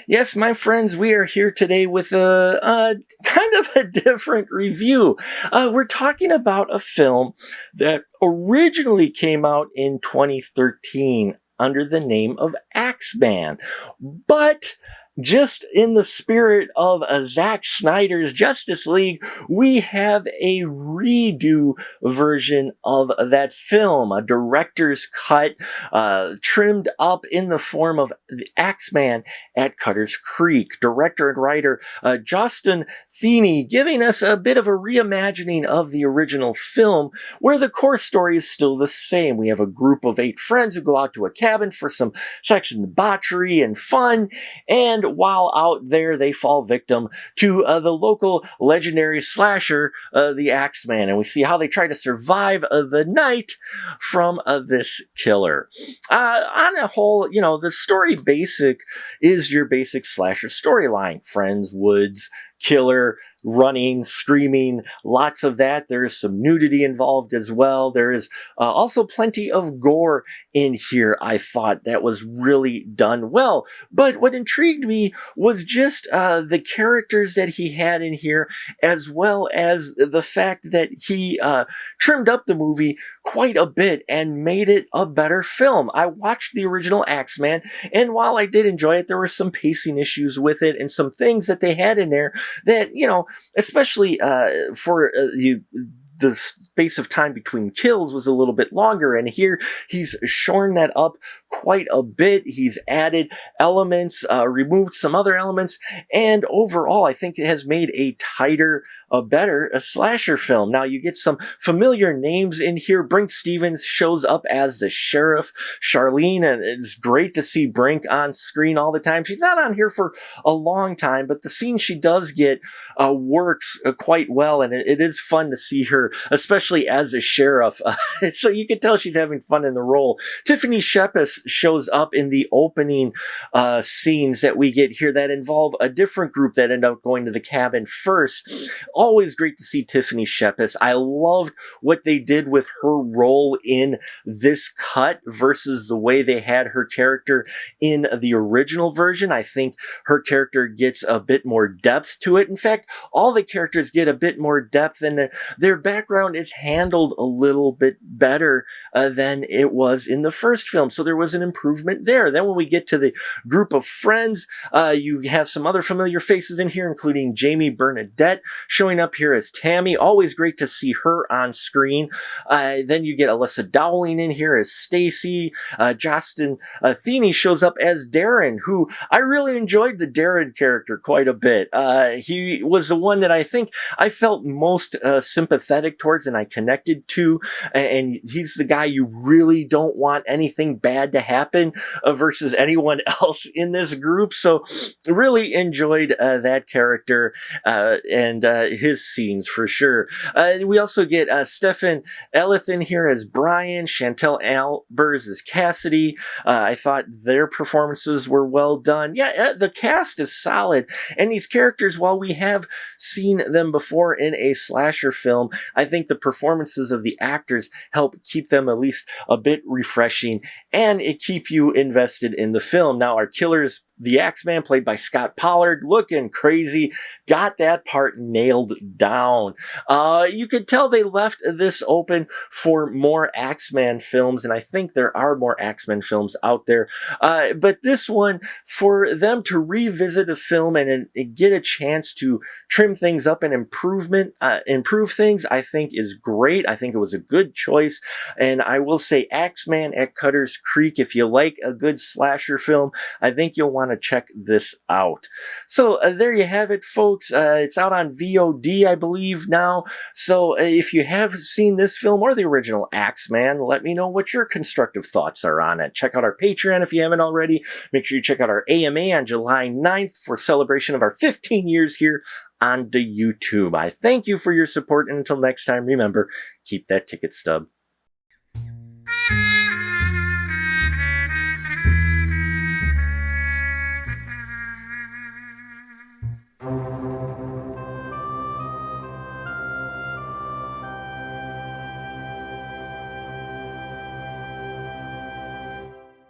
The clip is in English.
Yes, my friends, we are here today with a kind of a different review. We're talking about a film that originally came out in 2013 under the name of Axeman, but just in the spirit of Zack Snyder's Justice League, we have a redo version of that film, a director's cut, trimmed up in the form of the Axeman at Cutter's Creek. Director and writer Justin Thiene giving us a bit of a reimagining of the original film, where the core story is still the same. We have a group of 8 friends who go out to a cabin for some sex and debauchery and fun, and while out there, they fall victim to the local legendary slasher, the Axeman, and we see how they try to survive the night from this killer. On a whole, the story is your basic slasher storyline. Friends, woods, killer, running, screaming, lots of that. There is some nudity involved as well. There is also plenty of gore in here. I thought that was really done well. But what intrigued me was just the characters that he had in here, as well as the fact that he trimmed up the movie quite a bit and made it a better film. I watched the original Axeman, and while I did enjoy it, there were some pacing issues with it and some things that they had in there that, especially for the space of time between kills was a little bit longer, and here he's shorn that up quite a bit. He's added elements, removed some other elements, and overall I think it has made a tighter, a slasher film. Now you get some familiar names in here. Brink Stevens shows up as the sheriff, Charlene, and it's great to see Brink on screen all the time. She's not on here for a long time, but the scene she does get works quite well, and it is fun to see her, especially as a sheriff. So you can tell she's having fun in the role. Tiffany Shepis shows up in the opening scenes that we get here that involve a different group that end up going to the cabin first. Always great to see Tiffany Shepis. I loved what they did with her role in this cut versus the way they had her character in the original version. I think her character gets a bit more depth to it. In fact, all the characters get a bit more depth, and their background is handled a little bit better than it was in the first film. So there was an improvement there. Then when we get to the group of friends, you have some other familiar faces in here, including Jamie Bernadette showing up here as Tammy. Always great to see her on screen. Then you get Alyssa Dowling in here as Stacy. Justin Thiene shows up as Darren, who I really enjoyed the Darren character quite a bit. He was the one that I think I felt most sympathetic towards and I connected to, and he's the guy you really don't want anything bad to happen versus anyone else in this group. So really enjoyed that character and his scenes for sure. We also get Stefan Elith in here as Brian, Chantel Albers as Cassidy. I thought their performances were well done. Yeah, the cast is solid, and these characters, while we have seen them before in a slasher film, I think the performances of the actors help keep them at least a bit refreshing, and it keep you invested in the film. Now, our killers, the Axeman, played by Scott Pollard, looking crazy, got that part nailed down. You could tell they left this open for more Axeman films, and I think there are more Axeman films out there. But this one, for them to revisit a film and get a chance to trim things up and improve things, I think is great. I think it was a good choice, and I will say Axeman at Cutter's Creek, if you like a good slasher film, I think you'll want to check this out. So there you have it, folks. It's out on VOD, I believe, now. So if you have seen this film or the original Axeman, let me know what your constructive thoughts are on it. Check out our Patreon if you haven't already. Make sure you check out our AMA on July 9th for celebration of our 15 years here on the YouTube. I thank you for your support, and until next time, remember, keep that ticket stub.